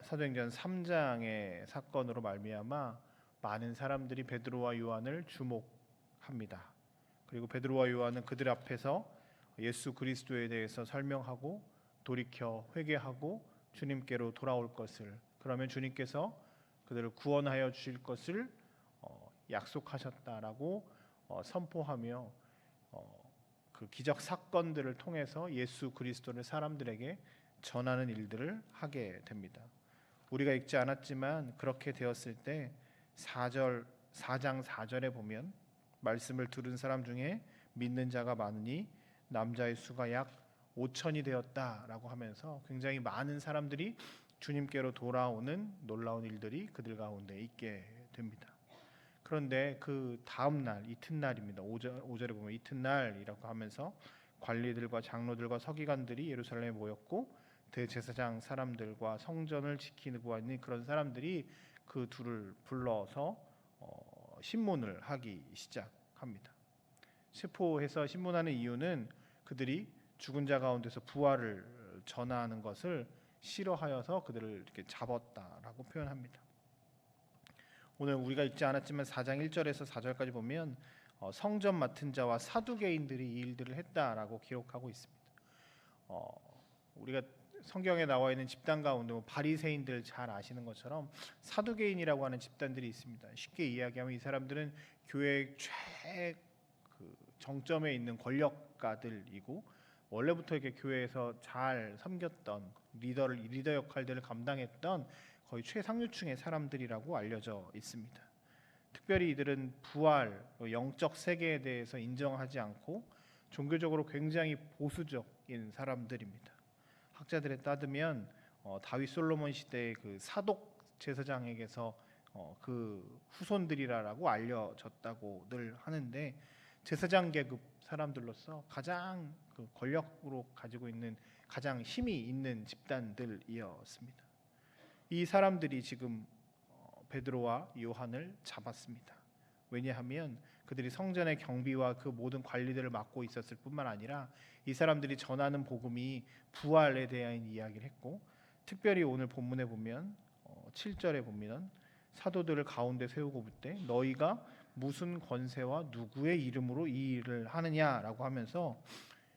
사도행전 3장의 사건으로 말미암아 많은 사람들이 베드로와 요한을 주목합니다. 그리고 베드로와 요한은 그들 앞에서 예수 그리스도에 대해서 설명하고 돌이켜 회개하고 주님께로 돌아올 것을, 그러면 주님께서 그들을 구원하여 주실 것을 약속하셨다라고 선포하며 그 기적 사건들을 통해서 예수 그리스도를 사람들에게 전하는 일들을 하게 됩니다. 우리가 읽지 않았지만 그렇게 되었을 때 4장 4절에 보면 말씀을 들은 사람 중에 믿는 자가 많으니 남자의 수가 약 5천이 되었다라고 하면서 굉장히 많은 사람들이 주님께로 돌아오는 놀라운 일들이 그들 가운데 있게 됩니다. 그런데 그 다음 날 이튿날입니다. 5절에 보면 이튿날이라고 하면서 관리들과 장로들과 서기관들이 예루살렘에 모였고 대제사장 사람들과 성전을 지키고 있는 그런 사람들이 그 둘을 불러서 신문을 하기 시작합니다. 세포해서 신문하는 이유는 그들이 죽은 자 가운데서 부활을 전하는 것을 싫어하여서 그들을 이렇게 잡았다라고 표현합니다. 오늘 우리가 읽지 않았지만 4장 1절에서 4절까지 보면 성전 맡은 자와 사두개인들이 이 일들을 했다라고 기록하고 있습니다. 우리가 성경에 나와 있는 집단 가운데 바리새인들 잘 아시는 것처럼 사두개인이라고 하는 집단들이 있습니다. 쉽게 이야기하면 이 사람들은 교회의 정점에 있는 권력가들이고 원래부터 이렇게 교회에서 잘 섬겼던 리더 역할들을 감당했던 거의 최상류층의 사람들이라고 알려져 있습니다. 특별히 이들은 부활, 영적 세계에 대해서 인정하지 않고 종교적으로 굉장히 보수적인 사람들입니다. 학자들에 따르면 다윗 솔로몬 시대의 그 사독 제사장에게서 그 후손들이라고 알려졌다고 늘 하는데 제사장 계급 사람들로서 가장 그 권력으로 가지고 있는 가장 힘이 있는 집단들이었습니다. 이 사람들이 지금 베드로와 요한을 잡았습니다. 왜냐하면 그들이 성전의 경비와 그 모든 관리들을 맡고 있었을 뿐만 아니라 이 사람들이 전하는 복음이 부활에 대한 이야기를 했고, 특별히 오늘 본문에 보면 7절에 보면 사도들을 가운데 세우고 볼 때 너희가 무슨 권세와 누구의 이름으로 이 일을 하느냐라고 하면서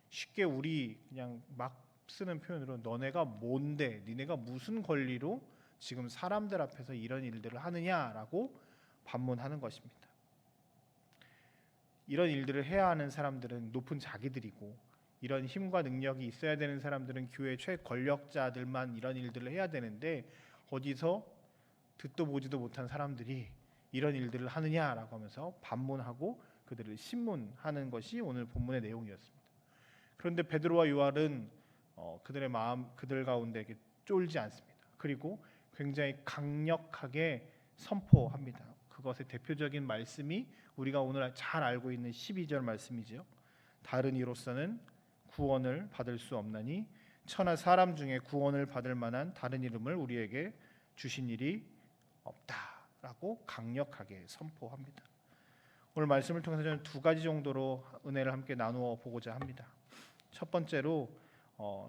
쉽게 우리 그냥 막 쓰는 표현으로 너네가 뭔데, 니네가 무슨 권리로 지금 사람들 앞에서 이런 일들을 하느냐라고 반문하는 것입니다. 이런 일들을 해야 하는 사람들은 높은 자기들이고 이런 힘과 능력이 있어야 되는 사람들은 교회 최권력자들만 이런 일들을 해야 되는데 어디서 듣도 보지도 못한 사람들이 이런 일들을 하느냐라고 하면서 반문하고 그들을 신문하는 것이 오늘 본문의 내용이었습니다. 그런데 베드로와 요한은 그들 가운데 쫄지 않습니다. 그리고 굉장히 강력하게 선포합니다. 그것의 대표적인 말씀이 우리가 오늘 잘 알고 있는 12절 말씀이죠. 다른 이로서는 구원을 받을 수 없나니 천하 사람 중에 구원을 받을 만한 다른 이름을 우리에게 주신 일이 없다라고 강력하게 선포합니다. 오늘 말씀을 통해서 저는 두 가지 정도로 은혜를 함께 나누어 보고자 합니다. 첫 번째로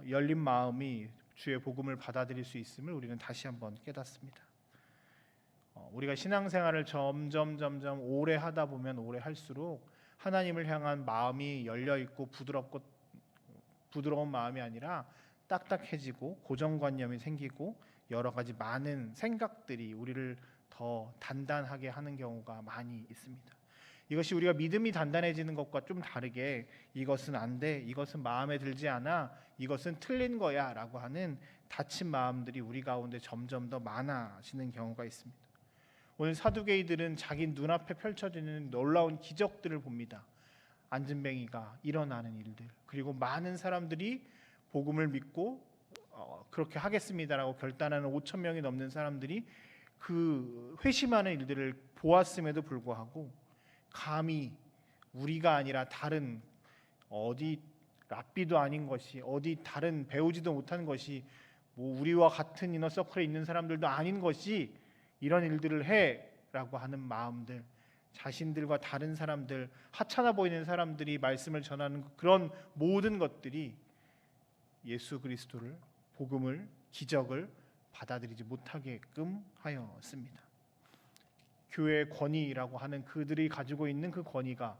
열린 마음이 주의 복음을 받아들일 수 있음을 우리는 다시 한번 깨닫습니다. 우리가 신앙생활을 점점 오래 하다 보면 오래 할수록 하나님을 향한 마음이 열려 있고 부드러운 마음이 아니라 딱딱해지고 고정관념이 생기고 여러 가지 많은 생각들이 우리를 더 단단하게 하는 경우가 많이 있습니다. 이것이 우리가 믿음이 단단해지는 것과 좀 다르게 이것은 안 돼, 이것은 마음에 들지 않아, 이것은 틀린 거야 라고 하는 닫힌 마음들이 우리 가운데 점점 더 많아지는 경우가 있습니다. 오늘 사두개이들은 자기 눈앞에 펼쳐지는 놀라운 기적들을 봅니다. 안진뱅이가 일어나는 일들, 그리고 많은 사람들이 복음을 믿고 그렇게 하겠습니다라고 결단하는 5천 명이 넘는 사람들이 그 회심하는 일들을 보았음에도 불구하고 감히 우리가 아니라 다른 어디 랍비도 아닌 것이 어디 다른 배우지도 못한 것이 우리와 같은 이너서클에 있는 사람들도 아닌 것이 이런 일들을 해라고 하는 마음들, 자신들과 다른 사람들, 하찮아 보이는 사람들이 말씀을 전하는 그런 모든 것들이 예수 그리스도를, 복음을, 기적을 받아들이지 못하게끔 하였습니다. 교회의 권위라고 하는 그들이 가지고 있는 그 권위가,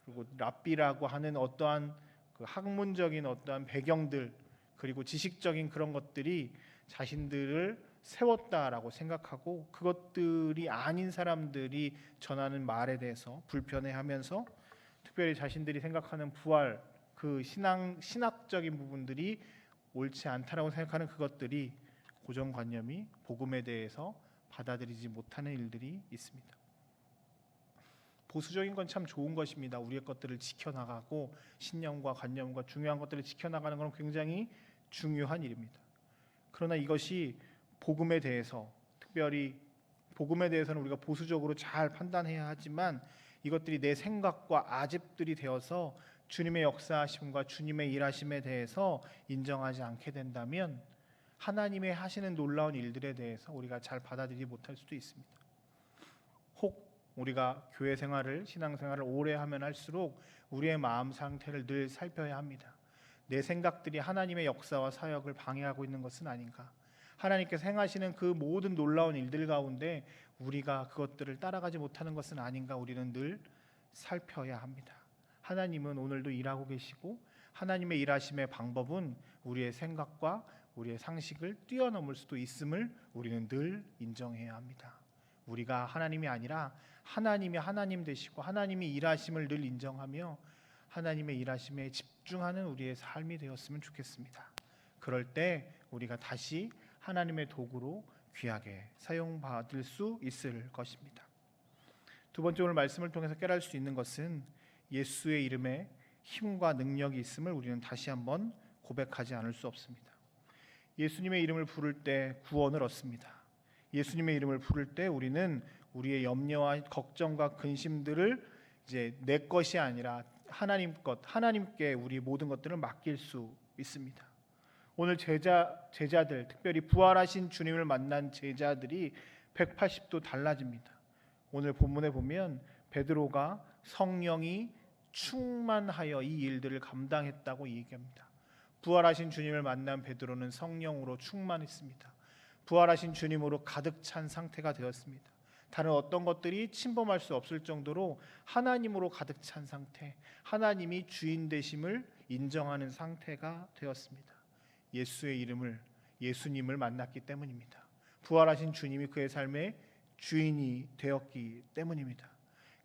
그리고 랍비라고 하는 어떠한 그 학문적인 어떠한 배경들, 그리고 지식적인 그런 것들이 자신들을 세웠다라고 생각하고 그것들이 아닌 사람들이 전하는 말에 대해서 불편해하면서, 특별히 자신들이 생각하는 부활, 그 신학적인 부분들이 옳지 않다라고 생각하는 그것들이, 고정관념이 복음에 대해서 받아들이지 못하는 일들이 있습니다. 보수적인 건 참 좋은 것입니다. 우리의 것들을 지켜나가고 신념과 관념과 중요한 것들을 지켜나가는 건 굉장히 중요한 일입니다. 그러나 이것이 복음에 대해서, 특별히 복음에 대해서는 우리가 보수적으로 잘 판단해야 하지만 이것들이 내 생각과 아집들이 되어서 주님의 역사하심과 주님의 일하심에 대해서 인정하지 않게 된다면 하나님의 하시는 놀라운 일들에 대해서 우리가 잘 받아들이지 못할 수도 있습니다. 혹 우리가 교회 생활을, 신앙생활을 오래 하면 할수록 우리의 마음 상태를 늘 살펴야 합니다. 내 생각들이 하나님의 역사와 사역을 방해하고 있는 것은 아닌가? 하나님께서 행하시는 그 모든 놀라운 일들 가운데 우리가 그것들을 따라가지 못하는 것은 아닌가? 우리는 늘 살펴야 합니다. 하나님은 오늘도 일하고 계시고 하나님의 일하심의 방법은 우리의 생각과 우리의 상식을 뛰어넘을 수도 있음을 우리는 늘 인정해야 합니다. 우리가 하나님이 아니라 하나님이 하나님 되시고 하나님이 일하심을 늘 인정하며 하나님의 일하심에 집중하는 우리의 삶이 되었으면 좋겠습니다. 그럴 때 우리가 다시 하나님의 도구로 귀하게 사용받을 수 있을 것입니다. 두 번째, 오늘 말씀을 통해서 깨달을 수 있는 것은 예수의 이름에 힘과 능력이 있음을 우리는 다시 한번 고백하지 않을 수 없습니다. 예수님의 이름을 부를 때 구원을 얻습니다. 예수님의 이름을 부를 때 우리는 우리의 염려와 걱정과 근심들을 이제 내 것이 아니라 하나님 것, 하나님께 우리 모든 것들을 맡길 수 있습니다. 오늘 제자들, 특별히 부활하신 주님을 만난 제자들이 180도 달라집니다. 오늘 본문에 보면 베드로가 성령이 충만하여 이 일들을 감당했다고 얘기합니다. 부활하신 주님을 만난 베드로는 성령으로 충만했습니다. 부활하신 주님으로 가득 찬 상태가 되었습니다. 다른 어떤 것들이 침범할 수 없을 정도로 하나님으로 가득 찬 상태, 하나님이 주인 되심을 인정하는 상태가 되었습니다. 예수의 이름을, 예수님을 만났기 때문입니다. 부활하신 주님이 그의 삶의 주인이 되었기 때문입니다.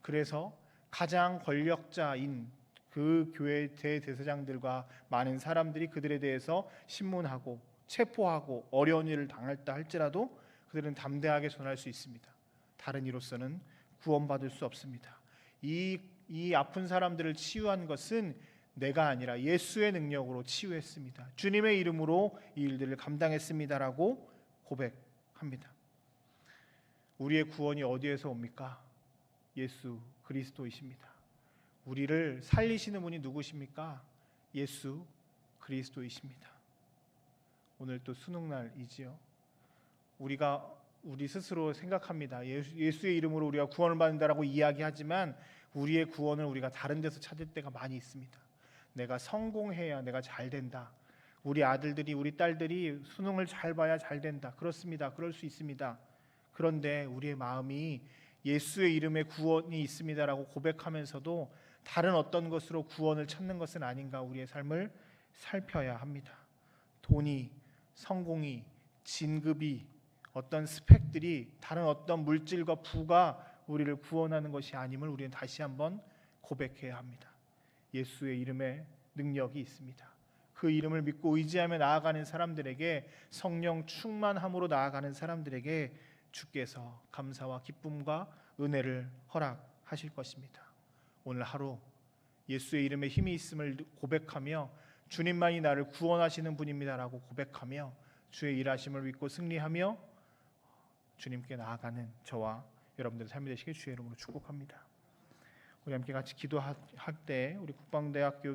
그래서 가장 권력자인 그 교회 대제사장들과 많은 사람들이 그들에 대해서 신문하고 체포하고 어려운 일을 당했다 할지라도 그들은 담대하게 전할 수 있습니다. 다른 이로서는 구원받을 수 없습니다. 이 아픈 사람들을 치유한 것은 내가 아니라 예수의 능력으로 치유했습니다. 주님의 이름으로 이 일들을 감당했습니다라고 고백합니다. 우리의 구원이 어디에서 옵니까? 예수 그리스도이십니다. 우리를 살리시는 분이 누구십니까? 예수 그리스도이십니다. 오늘 또 수능날이지요. 우리 스스로 생각합니다. 예수의 이름으로 우리가 구원을 받는다라고 이야기하지만 우리의 구원을 우리가 다른 데서 찾을 때가 많이 있습니다. 내가 성공해야 내가 잘 된다. 우리 아들들이, 우리 딸들이 수능을 잘 봐야 잘 된다. 그렇습니다. 그럴 수 있습니다. 그런데 우리의 마음이 예수의 이름에 구원이 있습니다라고 고백하면서도 다른 어떤 것으로 구원을 찾는 것은 아닌가? 우리의 삶을 살펴야 합니다. 돈이, 성공이, 진급이, 어떤 스펙들이 다른 어떤 물질과 부가 우리를 구원하는 것이 아님을 우리는 다시 한번 고백해야 합니다. 예수의 이름에 능력이 있습니다. 그 이름을 믿고 의지하며 나아가는 사람들에게, 성령 충만함으로 나아가는 사람들에게 주께서 감사와 기쁨과 은혜를 허락하실 것입니다. 오늘 하루 예수의 이름에 힘이 있음을 고백하며 주님만이 나를 구원하시는 분입니다라고 고백하며 주의 일하심을 믿고 승리하며 주님께 나아가는 저와 여러분들의 삶이 되시길 주의 이름으로 축복합니다. 우리 함께 같이 기도할 때 우리 국방대학교